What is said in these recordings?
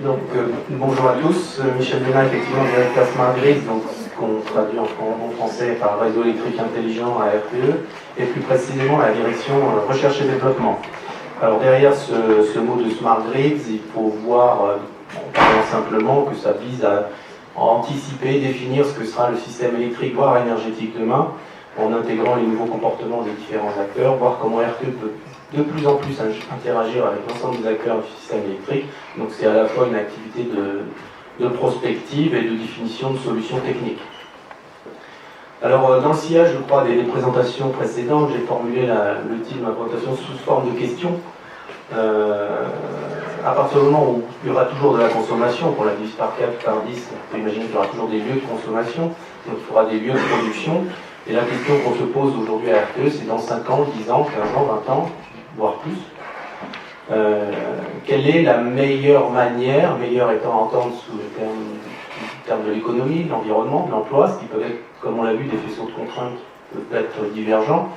Donc, bonjour à tous. Michel Bénin, effectivement, directeur Smart Grid, donc ce qu'on traduit en bon français par Réseau électrique intelligent à RTE, et plus précisément la direction recherche et développement. Alors, derrière ce mot de Smart Grid, il faut voir, en parlant simplement, que ça vise à anticiper, définir ce que sera le système électrique, voire énergétique demain, en intégrant les nouveaux comportements des différents acteurs, voir comment RTE peut de plus en plus interagir avec l'ensemble des acteurs du système électrique. Donc c'est à la fois une activité de prospective et de définition de solutions techniques. Alors dans le sillage, je crois, des présentations précédentes, j'ai formulé le titre de ma présentation sous forme de question. À partir du moment où il y aura toujours de la consommation, pour la divise par 4, par 10, on peut imaginer qu'il y aura toujours des lieux de consommation, donc il faudra des lieux de production. Et la question qu'on se pose aujourd'hui à RTE, c'est dans 5 ans, 10 ans, 15 ans, 20 ans, voire plus, quelle est la meilleure manière, meilleure étant à entendre sous le terme de l'économie, de l'environnement, de l'emploi, ce qui peut être, comme on l'a vu, des faisceaux de contraintes qui peuvent être divergents.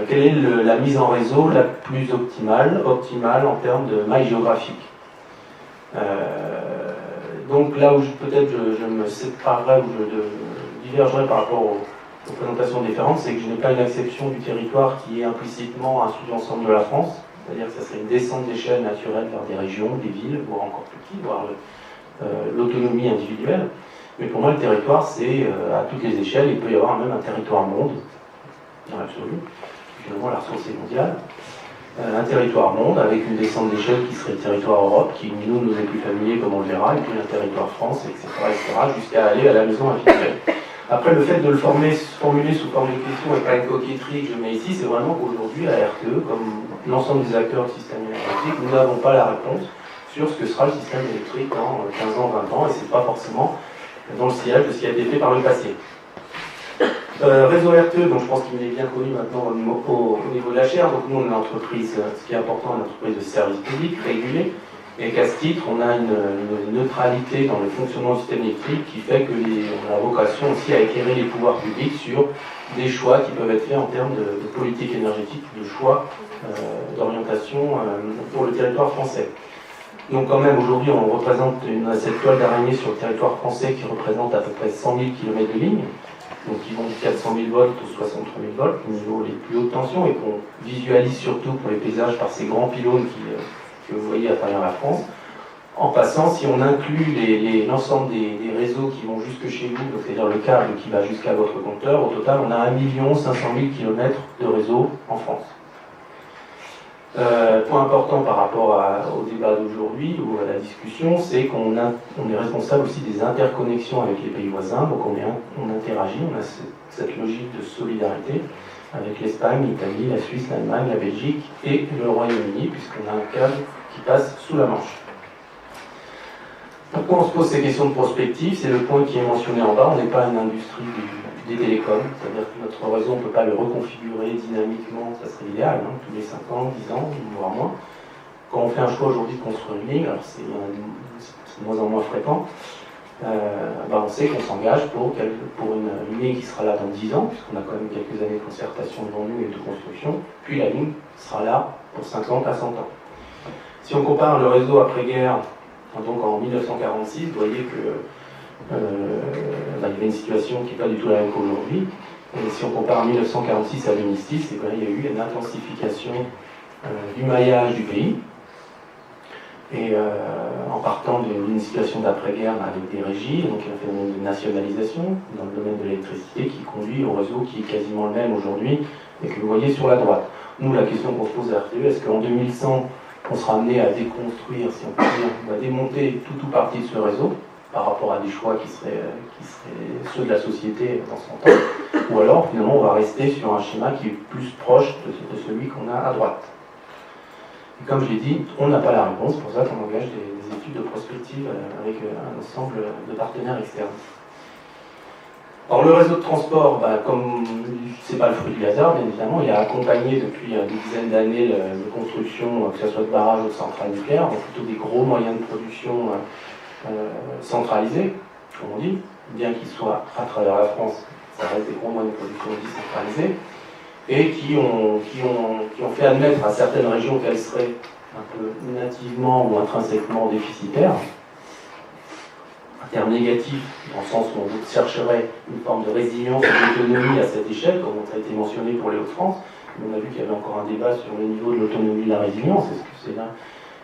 Quelle est la mise en réseau la plus optimale en termes de maille géographique. Donc là où peut-être je me séparerai ou je divergerai par rapport aux présentations différentes, c'est que je n'ai pas une acception du territoire qui est implicitement un sous-ensemble de la France, c'est-à-dire que ça serait une descente d'échelle naturelle vers des régions, des villes, voire encore plus petites, voire l'autonomie individuelle. Mais pour moi, le territoire, c'est à toutes les échelles, il peut y avoir même un territoire monde, dans l'absolu, finalement la ressource est mondiale, un territoire monde avec une descente d'échelle qui serait le territoire Europe, qui nous est plus familier comme on le verra, et puis un territoire France, etc., jusqu'à aller à la maison individuelle. Après, le fait de le formuler sous forme de question et pas une coquetterie que je mets ici, c'est vraiment qu'aujourd'hui, à RTE, comme l'ensemble des acteurs du système électrique, nous n'avons pas la réponse sur ce que sera le système électrique dans 15 ans, 20 ans, et c'est pas forcément dans le sillage de ce qui a été fait par le passé. Réseau RTE, donc je pense qu'il est bien connu maintenant au niveau de la chaire. Donc nous, on est une entreprise, ce qui est important, une entreprise de service public, régulée, et qu'à ce titre, on a une neutralité dans le fonctionnement du système électrique qui fait qu'on a vocation aussi à éclairer les pouvoirs publics sur des choix qui peuvent être faits en termes de politique énergétique, de choix d'orientation pour le territoire français. Donc quand même, aujourd'hui, on représente cette toile d'araignée sur le territoire français qui représente à peu près 100 000 km de ligne, donc qui vont de 400 000 volts aux 63 000 volts, au niveau les plus hautes tensions, et qu'on visualise surtout pour les paysages par ces grands pylônes que vous voyez à travers la France, en passant, si on inclut l'ensemble des réseaux qui vont jusque chez vous, c'est-à-dire le câble qui va jusqu'à votre compteur, au total, on a 1 500 000 km de réseau en France. Point important par rapport au débat d'aujourd'hui ou à la discussion, c'est qu'on est responsable aussi des interconnexions avec les pays voisins, donc on interagit, on a cette logique de solidarité avec l'Espagne, l'Italie, la Suisse, l'Allemagne, la Belgique et le Royaume-Uni, puisqu'on a un câble qui passe sous la Manche. Pourquoi on se pose ces questions de prospective? C'est le point qui est mentionné en bas, on n'est pas une industrie des télécoms, c'est-à-dire que notre réseau, on ne peut pas le reconfigurer dynamiquement, ça serait idéal, hein, tous les 5 ans, 10 ans, voire moins. Quand on fait un choix aujourd'hui de construire une ligne, alors c'est de moins en moins fréquent, on sait qu'on s'engage pour une ligne qui sera là dans 10 ans, puisqu'on a quand même quelques années de concertation devant nous et de construction, puis la ligne sera là pour 50 à 100 ans. Si on compare le réseau après-guerre, donc en 1946, vous voyez que il y avait une situation qui n'est pas du tout la même qu'aujourd'hui. Et si on compare 1946 à 2006, il y a eu une intensification du maillage du pays. Et en partant d'une situation d'après-guerre avec des régies, donc il y a un phénomène de nationalisation dans le domaine de l'électricité qui conduit au réseau qui est quasiment le même aujourd'hui et que vous voyez sur la droite. Nous, la question qu'on se pose à RTE, est-ce qu'en 2100, on sera amené à déconstruire, si on peut dire, on va démonter tout ou partie de ce réseau par rapport à des choix qui seraient ceux de la société dans son temps, ou alors finalement on va rester sur un schéma qui est plus proche de celui qu'on a à droite. Et comme je l'ai dit, on n'a pas la réponse, c'est pour ça qu'on engage des études de prospective avec un ensemble de partenaires externes. Alors le réseau de transport, comme c'est pas le fruit du hasard, bien évidemment, il a accompagné depuis des dizaines d'années la construction, que ce soit de barrages ou de centrales nucléaires, donc plutôt des gros moyens de production centralisés, comme on dit, bien qu'ils soient à travers la France, ça reste des gros moyens de production décentralisés, et qui ont fait admettre à certaines régions qu'elles seraient un peu nativement ou intrinsèquement déficitaires. Un terme négatif, dans le sens où on chercherait une forme de résilience et d'autonomie à cette échelle, comme ça a été mentionné pour les Hauts-de-France. On a vu qu'il y avait encore un débat sur le niveau de l'autonomie de la résilience. Est-ce que c'est là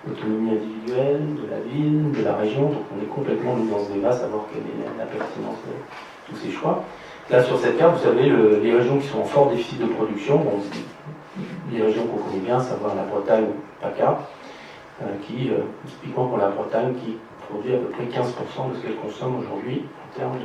l'autonomie individuelle, de la ville, de la région? Donc on est complètement dans ce débat, savoir quelle est la pertinence de tous ces choix. Là, sur cette carte, vous savez, les régions qui sont en fort déficit de production, bon, les régions qu'on connaît bien, savoir la Bretagne, PACA, qui, typiquement pour la Bretagne, qui produit à peu près 15% de ce qu'elle consomme aujourd'hui en termes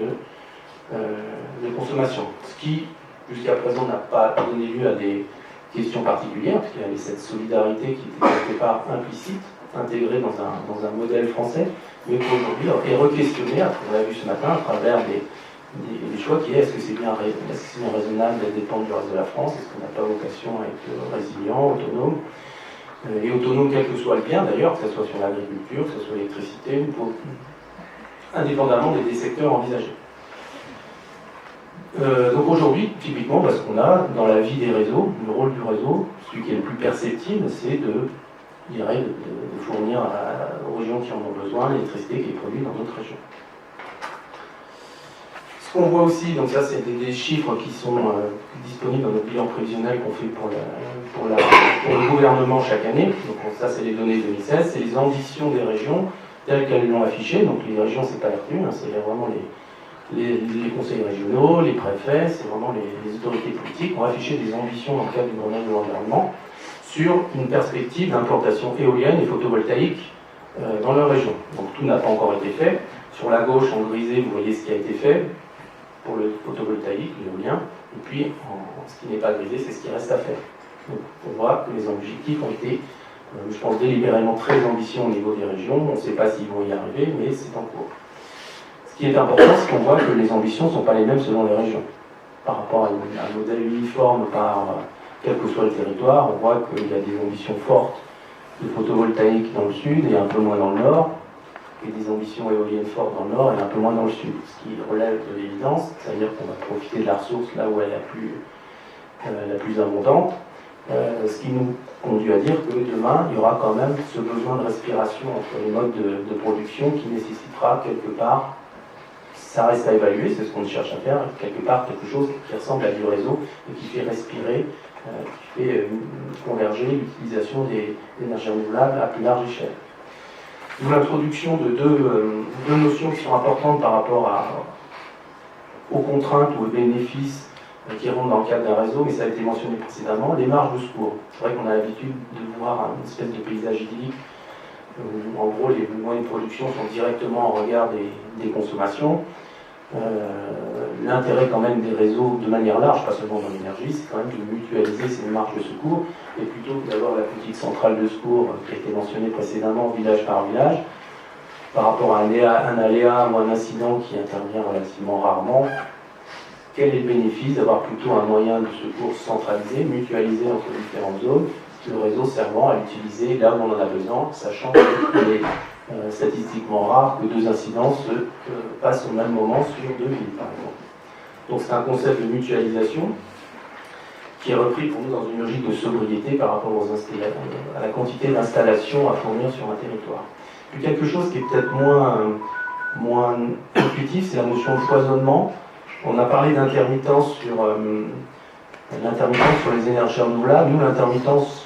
de consommation. Ce qui, jusqu'à présent, n'a pas donné lieu à des questions particulières, parce qu'il y avait cette solidarité qui était quelque part implicite, intégrée dans un modèle français, mais qui aujourd'hui est re-questionnée, on l'a vu ce matin, à travers des choix qui est est-ce que c'est bien raisonnable d'être dépendant du reste de la France, est-ce qu'on n'a pas vocation à être résilient, autonome, et autonome quel que soit le bien d'ailleurs, que ce soit sur l'agriculture, que ce soit l'électricité, indépendamment des secteurs envisagés. Donc aujourd'hui, typiquement, ce qu'on a dans la vie des réseaux, le rôle du réseau, celui qui est le plus perceptible, c'est de fournir aux régions qui en ont besoin l'électricité qui est produite dans d'autres régions. Ce qu'on voit aussi, donc ça c'est des chiffres qui sont disponibles dans notre bilan prévisionnel qu'on fait pour le gouvernement chaque année. Donc ça c'est les données 2016, c'est les ambitions des régions telles qu'elles l'ont affiché. Donc les régions c'est pas l'RTU, c'est vraiment les conseils régionaux, les préfets, c'est vraiment les autorités politiques ont affiché des ambitions dans le cadre du Grenelle de l'environnement sur une perspective d'implantation éolienne et photovoltaïque dans leur région. Donc tout n'a pas encore été fait. Sur la gauche, en grisé, vous voyez ce qui a été fait pour le photovoltaïque, l'éolien, et puis ce qui n'est pas grisé, c'est ce qui reste à faire. Donc on voit que les objectifs ont été, je pense, délibérément très ambitieux au niveau des régions. On ne sait pas s'ils vont y arriver, mais c'est en cours. Ce qui est important, c'est qu'on voit que les ambitions ne sont pas les mêmes selon les régions. Par rapport à un modèle uniforme quel que soit le territoire, on voit qu'il y a des ambitions fortes de photovoltaïque dans le sud et un peu moins dans le nord, et des ambitions éoliennes fortes dans le nord et un peu moins dans le sud. Ce qui relève de l'évidence, c'est-à-dire qu'on va profiter de la ressource là où elle est la plus abondante, ce qui nous conduit à dire que demain, il y aura quand même ce besoin de respiration entre les modes de production qui nécessitera quelque part, ça reste à évaluer, c'est ce qu'on cherche à faire, quelque part quelque chose qui ressemble à du réseau et qui fait respirer, qui fait converger l'utilisation des énergies renouvelables à plus large échelle. D'où l'introduction de deux notions qui sont importantes par rapport aux contraintes ou aux bénéfices qui rentrent dans le cadre d'un réseau, mais ça a été mentionné précédemment, les marges de secours. C'est vrai qu'on a l'habitude de voir une espèce de paysage idyllique où, en gros, les moyens de production sont directement en regard des consommations. L'intérêt quand même des réseaux de manière large, pas seulement dans l'énergie, c'est quand même de mutualiser ces marges de secours, et plutôt que d'avoir la petite centrale de secours qui a été mentionnée précédemment, village par village, par rapport à un aléa ou un incident qui intervient relativement rarement, quel est le bénéfice d'avoir plutôt un moyen de secours centralisé, mutualisé entre différentes zones, le réseau servant à l'utiliser là où on en a besoin, sachant qu'il est statistiquement rare que deux incidents se passent au même moment sur deux villes, par exemple. Donc c'est un concept de mutualisation qui est repris pour nous dans une logique de sobriété par rapport à la quantité d'installations à fournir sur un territoire. Puis quelque chose qui est peut-être moins intuitif, c'est la notion de foisonnement. On a parlé d'intermittence sur les énergies renouvelables. Nous, l'intermittence,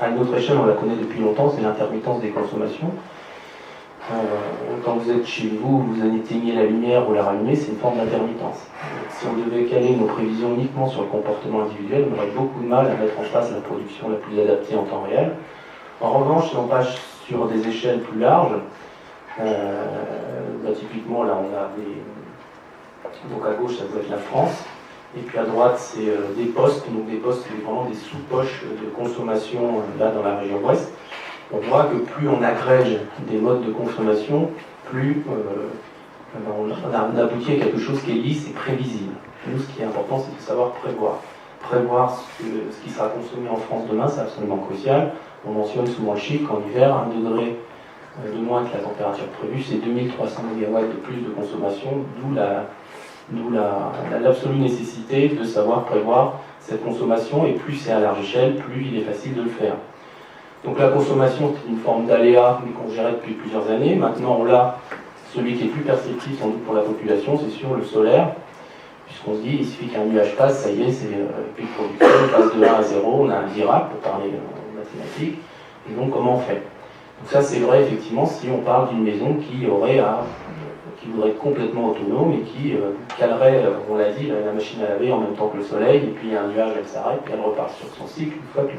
à une autre échelle, on la connaît depuis longtemps, c'est l'intermittence des consommations. Quand vous êtes chez vous, vous éteignez la lumière ou la rallumez, c'est une forme d'intermittence. Si on devait caler nos prévisions uniquement sur le comportement individuel, on aurait beaucoup de mal à mettre en place la production la plus adaptée en temps réel. En revanche, si on passe sur des échelles plus larges, typiquement là on a donc à gauche ça doit être la France, et puis à droite c'est des postes, donc des postes c'est vraiment des sous-poches de consommation là dans la région ouest. On voit que plus on agrège des modes de consommation, plus on aboutit à quelque chose qui est lisse et prévisible. Nous, ce qui est important, c'est de savoir prévoir. Prévoir ce qui sera consommé en France demain, c'est absolument crucial. On mentionne souvent le chiffre qu'en hiver, 1 degré de moins que la température prévue, c'est 2300 MW de plus de consommation, d'où l'absolue nécessité de savoir prévoir cette consommation, et plus c'est à large échelle, plus il est facile de le faire. Donc la consommation, c'est une forme d'aléa, mais qu'on gérait depuis plusieurs années. Maintenant, on l'a, celui qui est plus perceptif sans doute pour la population, c'est sur le solaire, puisqu'on se dit, il suffit qu'un nuage passe, ça y est, c'est plus de production, on passe de 1 à 0, on a un dirac pour parler mathématiques, et donc comment on fait? Donc ça, c'est vrai, effectivement, si on parle d'une maison qui voudrait être complètement autonome et qui calerait, on l'a dit, la machine à laver en même temps que le soleil, et puis un nuage, elle s'arrête, puis elle repart sur son cycle une fois que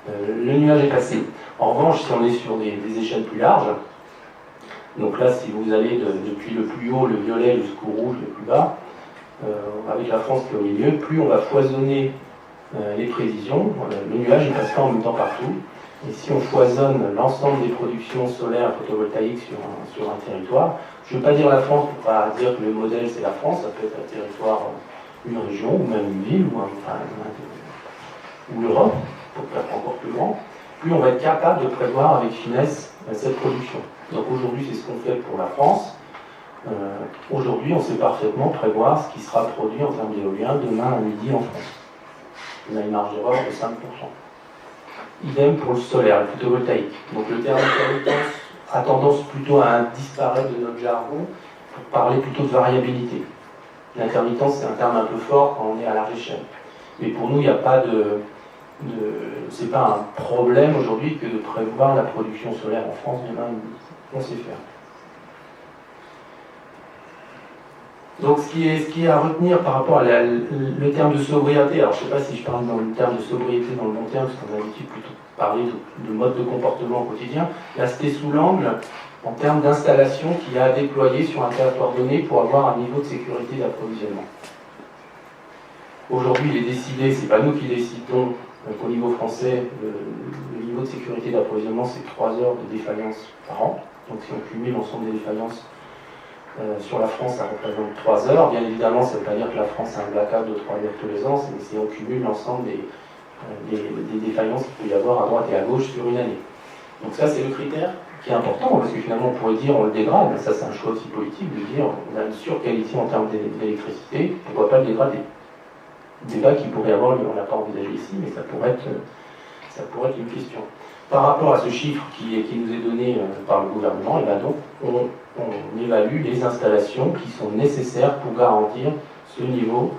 le nuage est passé. En revanche, si on est sur des échelles plus larges, donc là, si vous allez depuis le plus haut, le violet, jusqu'au rouge, le plus bas, avec la France qui est au milieu, plus on va foisonner les prévisions, le nuage ne passe pas en même temps partout. Et si on foisonne l'ensemble des productions solaires et photovoltaïques sur un territoire, je ne veux pas dire la France pour ne pas dire que le modèle c'est la France, ça peut être un territoire, une région, ou même une ville, ou l'Europe, pour faire encore plus grand, plus on va être capable de prévoir avec finesse cette production. Donc aujourd'hui, c'est ce qu'on fait pour la France. Aujourd'hui, on sait parfaitement prévoir ce qui sera produit en termes d'éolien demain à midi en France. On a une marge d'erreur de 5%. Idem pour le solaire, le photovoltaïque. Donc le terme intermittence a tendance plutôt à disparaître de notre jargon pour parler plutôt de variabilité. L'intermittence, c'est un terme un peu fort quand on est à large échelle. Mais pour nous, il n'y a pas c'est pas un problème aujourd'hui que de prévoir la production solaire en France demain. On sait faire. Donc ce qui est à retenir par rapport à le terme de sobriété, alors je ne sais pas si je parle dans le terme de sobriété dans le long terme, parce qu'on a l'habitude plutôt de parler de mode de comportement au quotidien, là c'était sous l'angle en termes d'installation qu'il y a à déployer sur un territoire donné pour avoir un niveau de sécurité d'approvisionnement. Aujourd'hui il est décidé, c'est pas nous qui décidons qu'au niveau français, le niveau de sécurité d'approvisionnement c'est 3 heures de défaillance par an, donc si on cumule l'ensemble des défaillances sur la France, ça représente 3 heures. Bien évidemment, ça ne veut pas dire que la France a un blackout de 3 heures tous les ans, mais si on cumule l'ensemble des défaillances qu'il peut y avoir à droite et à gauche sur une année. Donc ça, c'est le critère qui est important, parce que finalement, on pourrait dire on le dégrade, ça c'est un choix aussi politique, de dire on a une surqualité en termes d'électricité, on ne doit pas le dégrader. Débat qui pourrait avoir lieu, on ne l'a pas envisagé ici, mais ça pourrait être une question. Par rapport à ce chiffre qui nous est donné par le gouvernement, et ben donc, on évalue les installations qui sont nécessaires pour garantir ce niveau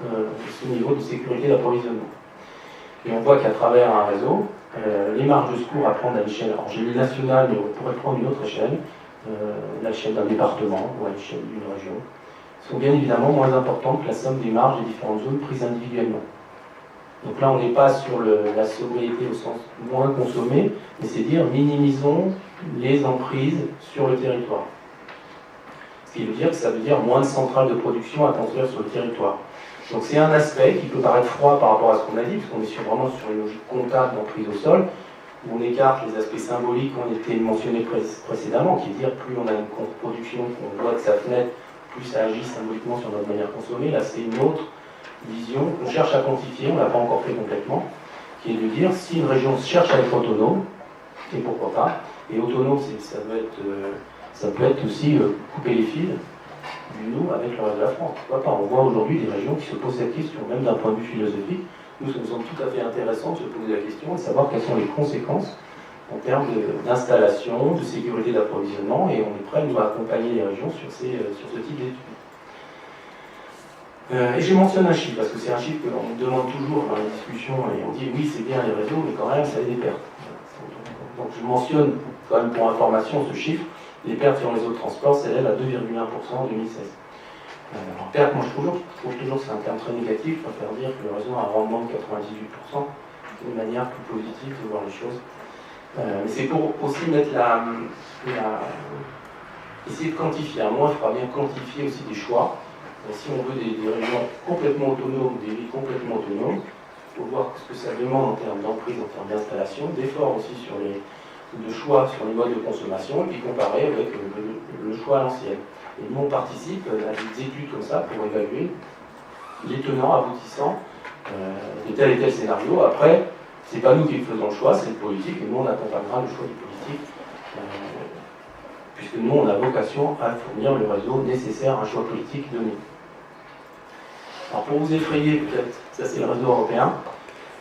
de sécurité d'approvisionnement. Et on voit qu'à travers un réseau, les marges de secours à prendre à l'échelle, alors j'ai mis nationale, mais on pourrait prendre une autre échelle, l'échelle d'un département ou à l'échelle d'une région, sont bien évidemment moins importantes que la somme des marges des différentes zones prises individuellement. Donc là, on n'est pas sur la sobriété au sens moins consommé, mais c'est dire minimisons les emprises sur le territoire. Ce qui veut dire que ça veut dire moins de centrales de production à construire sur le territoire. Donc c'est un aspect qui peut paraître froid par rapport à ce qu'on a dit, parce qu'on est vraiment sur une logique comptable d'emprise au sol, où on écarte les aspects symboliques qui ont été mentionnés précédemment, qui est dire plus on a une production qu'on voit de sa fenêtre, plus ça agit symboliquement sur notre manière de consommer. Là, c'est une autre vision qu'on cherche à quantifier, on ne l'a pas encore fait complètement, qui est de dire si une région cherche à être autonome, et pourquoi pas, et autonome, ça peut être aussi couper les fils du nous avec le reste de la France. Pourquoi pas? On voit aujourd'hui des régions qui se posent cette question, même d'un point de vue philosophique. Nous, ça nous semble tout à fait intéressant de se poser la question et de savoir quelles sont les conséquences en termes d'installation, de sécurité d'approvisionnement, et on est prêt, nous, à accompagner les régions sur ce type d'études. Et je mentionne un chiffre, parce que c'est un chiffre qu'on me demande toujours dans les discussions, et on dit oui, c'est bien les réseaux, mais quand même, ça a des pertes. Donc je mentionne, quand même pour information, ce chiffre. Les pertes sur les réseaux de transport s'élèvent à 2,1% en 2016. En perte, moi je trouve toujours que c'est un terme très négatif, je préfère dire que le réseau a un rendement de 98%, c'est une manière plus positive de voir les choses. Mais c'est pour aussi mettre essayer de quantifier. Moi, il faudra bien quantifier aussi des choix. Si on veut des régions complètement autonomes, des villes complètement autonomes, il faut voir ce que ça demande en termes d'emprise, en termes d'installation, d'efforts aussi de choix sur les modes de consommation, et puis comparer avec le choix à l'ancienne. Et nous, on participe à des études comme ça pour évaluer les tenants aboutissants de tel et tel scénario. Après, c'est pas nous qui faisons le choix, c'est le politique, et nous, on accompagnera le choix du politique, puisque nous, on a vocation à fournir le réseau nécessaire à un choix politique donné. Alors, pour vous effrayer, peut-être, ça c'est le réseau européen.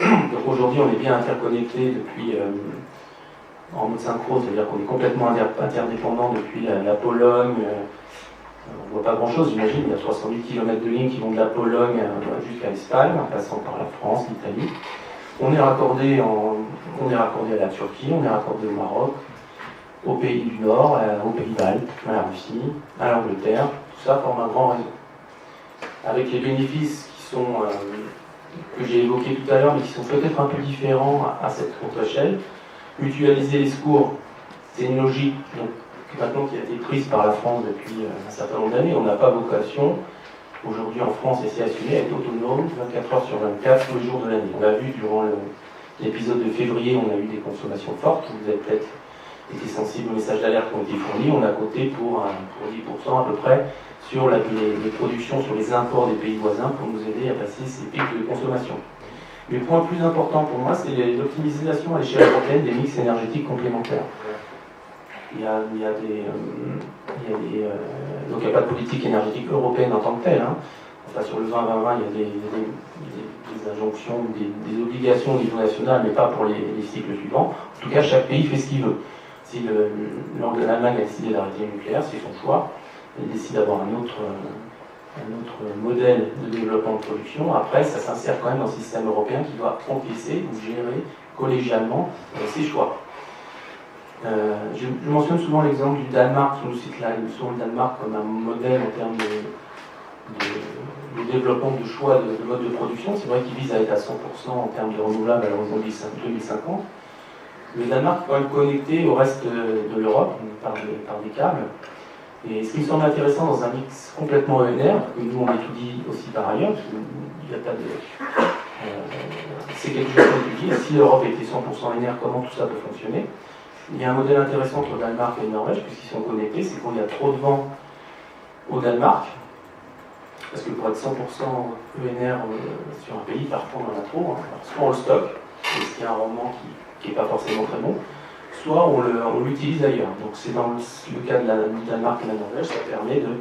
Donc aujourd'hui, on est bien interconnectés depuis en mode synchrone, c'est-à-dire qu'on est complètement interdépendant depuis la Pologne. On ne voit pas grand-chose, j'imagine. Il y a 300 000 km de lignes qui vont de la Pologne jusqu'à l'Espagne, en passant par la France, l'Italie. On est raccordé à la Turquie, on est raccordé au Maroc, aux pays du Nord, aux pays baltes, à la Russie, à l'Angleterre. Tout ça forme un grand réseau. Avec les bénéfices que j'ai évoqués tout à l'heure, mais qui sont peut-être un peu différents à cette courte échelle. Mutualiser les secours, c'est une logique maintenant qui a été prise par la France depuis un certain nombre d'années. On n'a pas vocation, aujourd'hui en France, et c'est assumé, à être autonome 24 heures sur 24, tous les jours de l'année. On l'a vu durant l'épisode de février, on a eu des consommations fortes. Vous avez peut-être été sensible aux messages d'alerte qui ont été fournis. On a coté pour 10% à peu près sur les productions, sur les imports des pays voisins pour nous aider à passer ces pics de consommation. Le point le plus important pour moi, c'est l'optimisation à l'échelle européenne des mix énergétiques complémentaires. Donc il n'y a pas de politique énergétique européenne en tant que telle. Enfin, sur le 20-20-20, il y a des injonctions, des obligations au niveau national, mais pas pour les cycles suivants. En tout cas, chaque pays fait ce qu'il veut. Si l'Allemagne a décidé d'arrêter le nucléaire, c'est son choix. Elle décide d'avoir un autre modèle de développement de production. Après, ça s'insère quand même dans le système européen qui doit encaisser ou gérer collégialement ses choix. Je mentionne souvent l'exemple du Danemark, qui nous cite là, souvent le Danemark comme un modèle en termes de développement de choix de mode de production. C'est vrai qu'il vise à être à 100% en termes de renouvelables à l'horizon 2050. Le Danemark est quand même connecté au reste de l'Europe par des câbles. Et ce qui me semble intéressant dans un mix complètement ENR, que nous on étudie aussi par ailleurs, parce qu'il n'y a pas de. C'est quelque chose qu'on étudie. Si l'Europe était 100% ENR, comment tout ça peut fonctionner? Il y a un modèle intéressant entre le Danemark et la Norvège, puisqu'ils sont connectés, c'est qu'il y a trop de vent au Danemark, parce que pour être 100% ENR sur un pays, parfois on en a trop. Soit on le stocke, parce qu'il y a un rendement qui n'est pas forcément très bon, soit on l'utilise ailleurs. Donc c'est dans le cas du Danemark et de la Norvège, ça permet de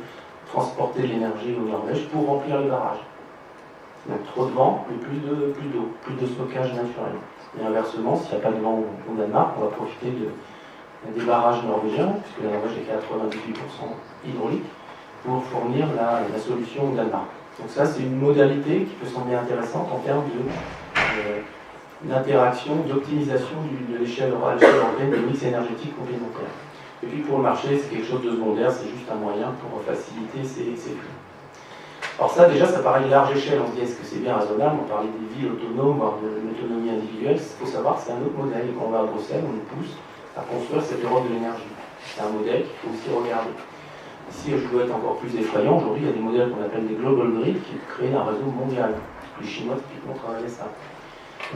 transporter de l'énergie au Norvège pour remplir les barrages. Donc trop de vent, mais plus d'eau, plus de stockage naturel. Et inversement, s'il n'y a pas de vent au Danemark, on va profiter des barrages norvégiens, puisque la Norvège est à 98% hydraulique, pour fournir la solution au Danemark. Donc ça, c'est une modalité qui peut sembler intéressante en termes d'interaction, d'optimisation de l'échelle européenne des mix énergétiques complémentaires. Et puis pour le marché, c'est quelque chose de secondaire, c'est juste un moyen pour faciliter ces flux. Alors ça, déjà, ça paraît une large échelle. On se dit, est-ce que c'est bien raisonnable? On parlait des villes autonomes, voire de l'autonomie individuelle. Il faut savoir que c'est un autre modèle. Et quand on va à Bruxelles, on nous pousse à construire cette Europe de l'énergie. C'est un modèle qu'il faut aussi regarder. Ici, je dois être encore plus effrayant. Aujourd'hui, il y a des modèles qu'on appelle des global grids qui créent un réseau mondial. Les Chinois, typiquement, travaillaient ça.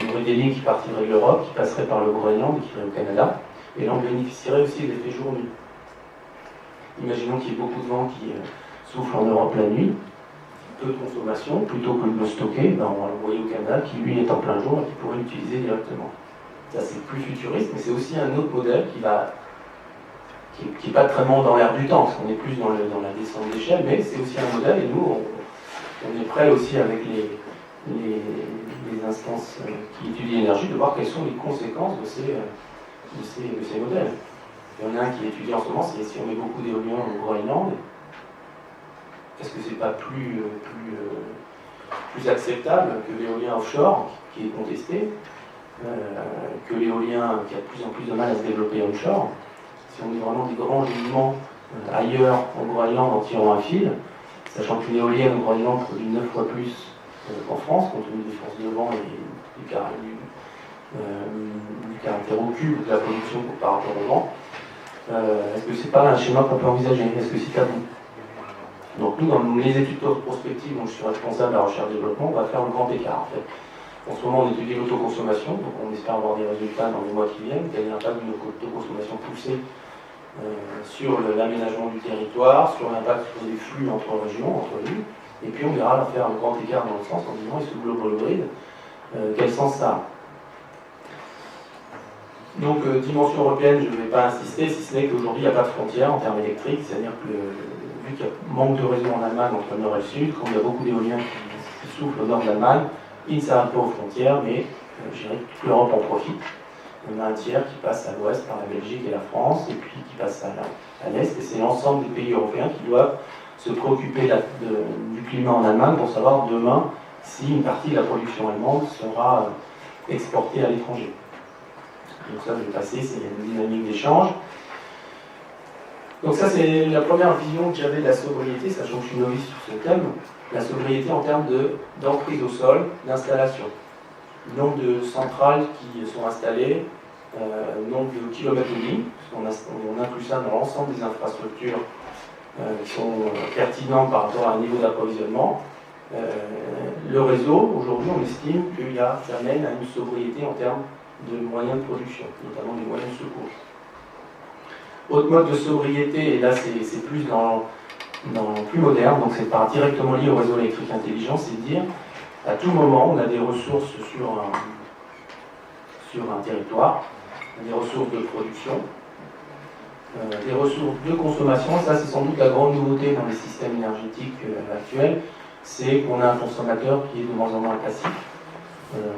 On aurait des lignes qui partiraient de l'Europe, qui passeraient par le Groenland et qui iraient au Canada. Et là, on bénéficierait aussi de l'effet jour-nuit. Imaginons qu'il y ait beaucoup de vent qui souffle en Europe la nuit. Peu de consommation, plutôt que de le stocker, on va l'envoyer au Canada qui lui est en plein jour et qui pourrait l'utiliser directement. Ça c'est plus futuriste, mais c'est aussi un autre modèle qui n'est pas vraiment dans l'air du temps, parce qu'on est plus dans la descente d'échelle, mais c'est aussi un modèle et nous on est prêt aussi avec les instances qui étudient l'énergie de voir quelles sont les conséquences de ces modèles. Il y en a un qui est étudié en ce moment, c'est si on met beaucoup d'éoliens au Groenland. Est-ce que c'est pas plus acceptable que l'éolien offshore, qui est contesté, que l'éolien qui a de plus en plus de mal à se développer onshore? Si on met vraiment des grands gisements ailleurs au Groenland en tirant un fil, sachant qu'une éolienne au Groenland produit 9 fois plus qu'en France, compte tenu des forces de vent et du caractère au cube de la production par rapport au vent, est-ce que c'est pas un schéma qu'on peut envisager? Est-ce que c'est tabou? Donc nous, dans les études prospectives dont je suis responsable de la recherche-développement, on va faire le grand écart en fait. En ce moment, on étudie l'autoconsommation, donc on espère avoir des résultats dans les mois qui viennent, quel est l'impact d'une autoconsommation poussée sur l'aménagement du territoire, sur l'impact sur les flux entre régions, entre villes, et puis on verra faire un grand écart dans le sens en disant, est-ce que global grid, quel sens ça a? Donc, dimension européenne, je ne vais pas insister, si ce n'est qu'aujourd'hui, il n'y a pas de frontières en termes électriques, c'est-à-dire que vu qu'il y a manque de réseau en Allemagne entre le nord et le sud, quand il y a beaucoup d'éoliens qui soufflent au nord de l'Allemagne, ils ne s'arrêtent pas aux frontières, mais je dirais que toute l'Europe en profite. On a un tiers qui passe à l'ouest par la Belgique et la France, et puis qui passe à l'est, et c'est l'ensemble des pays européens qui doivent se préoccuper du climat en Allemagne pour savoir demain si une partie de la production allemande sera exportée à l'étranger. Donc ça, je vais passer, c'est une dynamique d'échange. Donc ça, c'est la première vision que j'avais de la sobriété, sachant que je suis novice sur ce thème. La sobriété en termes d'emprise au sol, d'installation. Nombre de centrales qui sont installées, nombre de kilomètres de ligne, on inclut ça dans l'ensemble des infrastructures qui sont pertinentes par rapport à un niveau d'approvisionnement. Le réseau, aujourd'hui, on estime ça mène à une sobriété en termes de moyens de production, notamment des moyens de secours. Autre mode de sobriété, et là c'est plus dans plus moderne, donc c'est pas directement lié au réseau électrique intelligent, c'est de dire à tout moment on a des ressources sur un territoire, des ressources de production, des ressources de consommation. Ça c'est sans doute la grande nouveauté dans les systèmes énergétiques actuels, c'est qu'on a un consommateur qui est de moins en moins passif.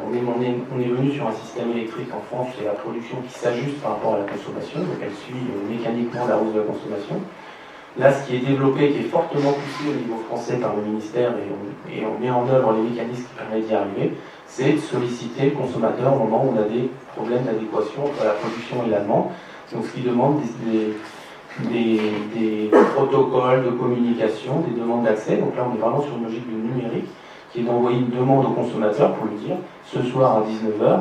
On est venu sur un système électrique en France, c'est la production qui s'ajuste par rapport à la consommation, donc elle suit mécaniquement la hausse de la consommation. Là, ce qui est développé, qui est fortement poussé au niveau français par le ministère, et on met en œuvre les mécanismes qui permettent d'y arriver, c'est de solliciter le consommateur au moment où on a des problèmes d'adéquation entre la production et la demande. Donc ce qui demande des protocoles de communication, des demandes d'accès. Donc là, on est vraiment sur une logique de numérique, qui est d'envoyer une demande au consommateur pour lui dire, ce soir à 19h,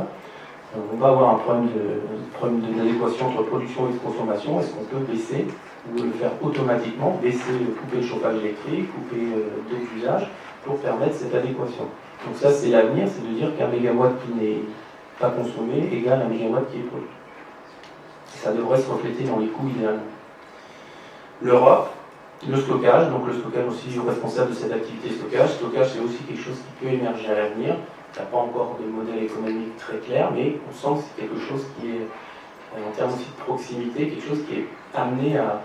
on va avoir un problème d'adéquation entre production et consommation, est-ce qu'on peut baisser ou le faire automatiquement, couper le chauffage électrique, couper d'autres usages, pour permettre cette adéquation. Donc ça, c'est l'avenir, c'est de dire qu'un mégawatt qui n'est pas consommé égale un mégawatt qui est produit. Ça devrait se refléter dans les coûts idéalement. L'Europe, le stockage, donc le stockage aussi responsable de cette activité stockage. Stockage, c'est aussi quelque chose qui peut émerger à l'avenir. Il n'y a pas encore de modèle économique très clair, mais on sent que c'est quelque chose qui est, en termes aussi de proximité, quelque chose qui est amené à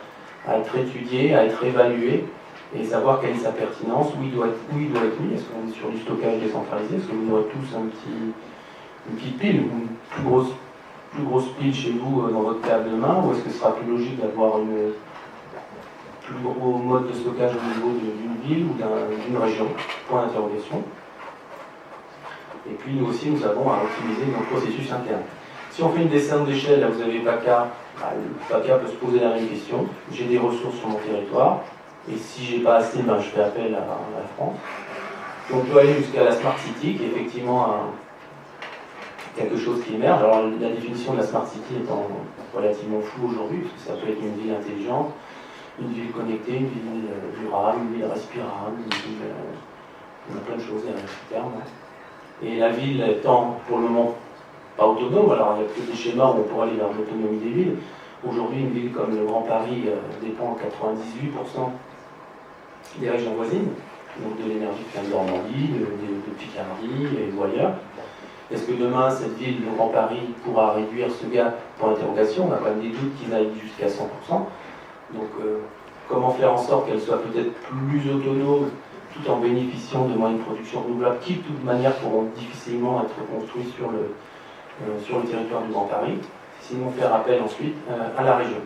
être étudié, à être évalué, et savoir quelle est sa pertinence, où il doit être mis. Est-ce qu'on est sur du stockage décentralisé? Est-ce que vous aurez tous une petite pile, une plus grosse pile chez vous dans votre table de main, ou est-ce que ce sera plus logique d'avoir une plus gros mode de stockage au niveau d'une ville ou d'une région? Point d'interrogation. Et puis nous aussi, nous avons à optimiser nos processus internes. Si on fait une descente d'échelle, là vous avez PACA, le PACA peut se poser la même question. J'ai des ressources sur mon territoire, et si j'ai pas assez, je fais appel à la France. On peut aller jusqu'à la Smart City, qui est effectivement quelque chose qui émerge. Alors la définition de la Smart City étant relativement floue aujourd'hui, parce que ça peut être une ville intelligente, une ville connectée, une ville durable, une ville respirable, une ville... on a plein de choses derrière ce terme. Et la ville étant pour le moment pas autonome, alors il y a peut-être des schémas où on pourrait aller vers l'autonomie des villes. Aujourd'hui, une ville comme le Grand Paris dépend à 98% des régions voisines, donc de l'énergie qui vient de Normandie, de Picardie et ou ailleurs. Est-ce que demain, cette ville, le Grand Paris, pourra réduire ce gap? Pour l'interrogation, on a quand même des doutes qu'ils aillent jusqu'à 100%. Donc, comment faire en sorte qu'elle soit peut-être plus autonome, tout en bénéficiant de moyens de production renouvelables qui, de toute manière, pourront difficilement être construits sur le territoire du Grand Paris, sinon faire appel ensuite à la région.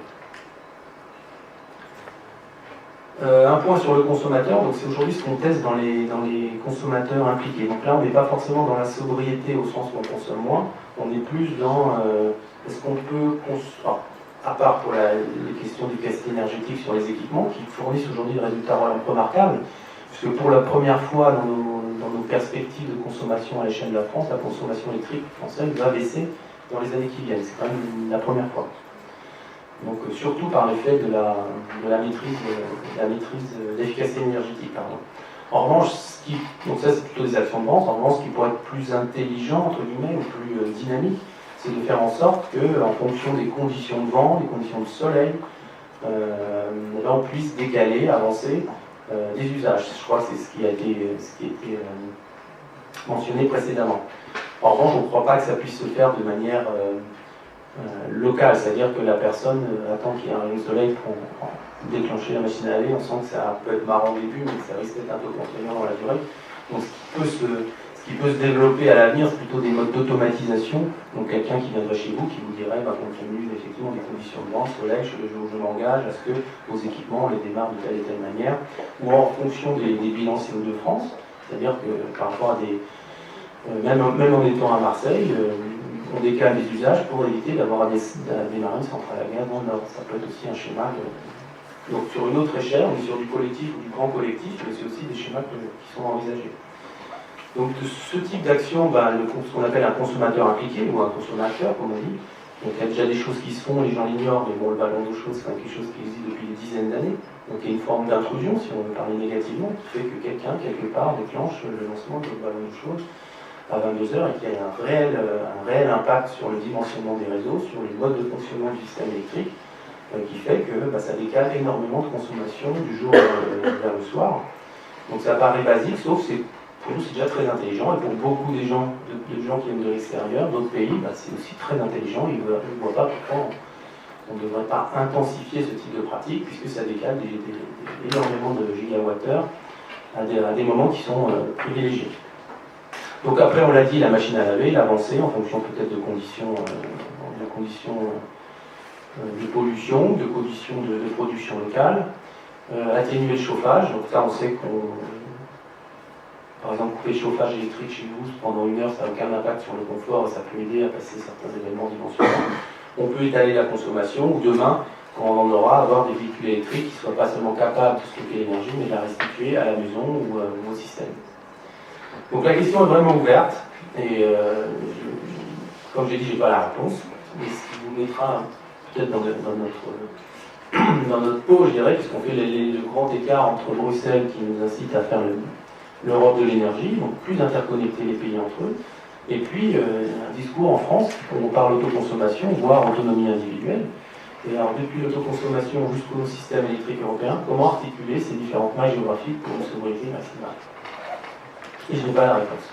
Un point sur le consommateur, donc c'est aujourd'hui ce qu'on teste dans les consommateurs impliqués. Donc là, on n'est pas forcément dans la sobriété au sens où on consomme moins, on est plus dans est-ce qu'on peut consommer, à part pour les questions d'efficacité énergétique sur les équipements, qui fournissent aujourd'hui des résultats remarquables, puisque pour la première fois dans nos perspectives de consommation à l'échelle de la France, la consommation électrique française va baisser dans les années qui viennent. C'est quand même la première fois. Donc surtout par l'effet de la maîtrise de l'efficacité énergétique. En revanche, donc ça c'est plutôt des actions de vente, en revanche ce qui pourrait être plus intelligent, entre guillemets, ou plus dynamique, c'est de faire en sorte qu'en fonction des conditions de vent, des conditions de soleil, on puisse décaler, avancer des usages. Je crois que c'est ce qui a été mentionné précédemment. En revanche, on ne croit pas que ça puisse se faire de manière locale, c'est-à-dire que la personne attend qu'il y ait un rayon de soleil pour déclencher la machine à laver. On sent que ça peut être marrant au début, mais que ça risque d'être un peu contraignant dans la durée. Donc ce qui qui peut se développer à l'avenir, c'est plutôt des modes d'automatisation. Donc quelqu'un qui viendrait chez vous, qui vous dirait, compte tenu effectivement des conditions de vente, soleil, je m'engage à ce que vos équipements les démarrent de telle et telle manière, ou en fonction des bilans CO2 de France, c'est-à-dire que par rapport à des... même en étant à Marseille, on décale les usages pour éviter d'avoir à démarrer une centrale à gaz dans le Nord. Ça peut être aussi un schéma. Donc sur une autre échelle, on est sur du collectif ou du grand collectif, mais c'est aussi des schémas qui sont envisagés. Donc de ce type d'action, ce qu'on appelle un consommateur impliqué, ou un consommateur, comme on dit, donc il y a déjà des choses qui se font, les gens l'ignorent, mais bon, le ballon d'eau chaude, c'est quelque chose qui existe depuis des dizaines d'années. Donc il y a une forme d'intrusion, si on veut parler négativement, qui fait que quelqu'un, quelque part, déclenche le lancement de ballon d'eau chaude à 22 heures et qu'il y a un réel impact sur le dimensionnement des réseaux, sur les modes de fonctionnement du système électrique, qui fait que ça décale énormément de consommation du jour vers le soir. Donc ça paraît basique, sauf que pour nous c'est déjà très intelligent, et pour beaucoup de gens qui viennent de l'extérieur, d'autres pays, c'est aussi très intelligent. Ils ne voient pas pourquoi on ne devrait pas intensifier ce type de pratique, puisque ça décale énormément de gigawattheures à des moments qui sont privilégiés. Donc après, on l'a dit, la machine à laver, l'avancée, en fonction peut-être de conditions de pollution, de conditions de production locale, atténuer le chauffage. Donc ça, on sait par exemple, couper le chauffage électrique chez vous pendant 1 heure, ça n'a aucun impact sur le confort et ça peut aider à passer certains événements dimensionnels. On peut étaler la consommation, ou demain, quand on en aura, avoir des véhicules électriques qui ne soient pas seulement capables de stocker l'énergie, mais de la restituer à la maison ou au système. Donc la question est vraiment ouverte, et comme j'ai dit, je n'ai pas la réponse, mais ce qui vous mettra peut-être dans notre peau, je dirais, puisqu'on fait le grand écart entre Bruxelles qui nous incite à faire l'Europe de l'énergie, donc plus interconnecter les pays entre eux, et puis un discours en France où on parle autoconsommation, voire autonomie individuelle. Et alors depuis l'autoconsommation jusqu'au système électrique européen, comment articuler ces différentes mailles géographiques pour une sobriété maximale? Et je n'ai pas la réponse.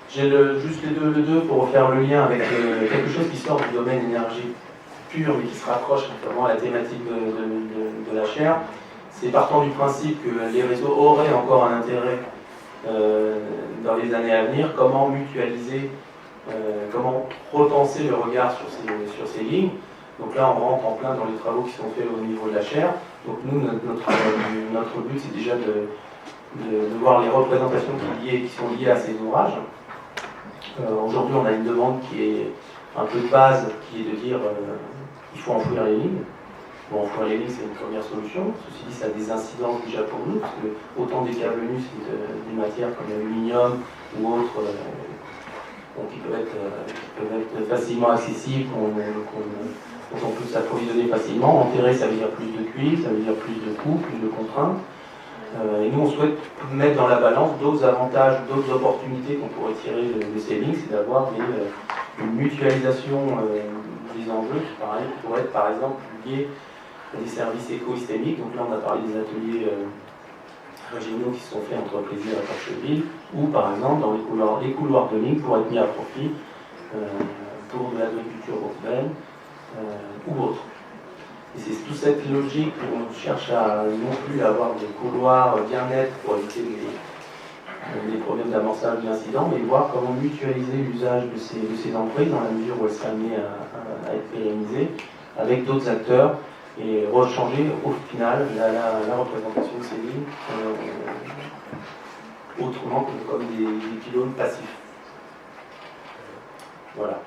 J'ai juste le deux pour faire le lien avec quelque chose qui sort du domaine énergie pure, mais qui se rapproche vraiment à la thématique de la chaire. C'est partant du principe que les réseaux auraient encore un intérêt dans les années à venir, comment mutualiser, comment repenser le regard sur ces lignes. Donc là, on rentre en plein dans les travaux qui sont faits au niveau de la chaire. Donc nous, notre but, c'est déjà de voir les représentations qui sont liées à ces ouvrages. Aujourd'hui, on a une demande qui est un peu de base, qui est de dire qu'il faut enfouir les lignes. Bon, enfouir les lignes, c'est une première solution. Ceci dit, ça a des incidences déjà pour nous, parce que autant des câbles nus, c'est des matières comme l'aluminium ou autres, qui peuvent être facilement accessibles, dont on peut s'approvisionner facilement. Enterrer, ça veut dire plus de cuivre, ça veut dire plus de coûts, plus de contraintes. Et nous, on souhaite mettre dans la balance d'autres avantages, d'autres opportunités qu'on pourrait tirer de ces lignes, c'est d'avoir une mutualisation des enjeux qui pourrait être par exemple lié à des services écosystémiques. Donc là, on a parlé des ateliers régionaux qui se sont faits entre Plaisir et Forcheville, ou par exemple dans les couloirs de ligne pour être mis à profit pour de l'agriculture urbaine ou autre. Et c'est toute cette logique où on cherche à non plus avoir des couloirs bien nets pour éviter des problèmes d'amorçage d'incidents, mais voir comment mutualiser l'usage de ces emprises dans la mesure où elles seraient amenées à être pérennisées avec d'autres acteurs et rechanger au final la représentation de ces lignes autrement que comme des pylônes passifs. Voilà.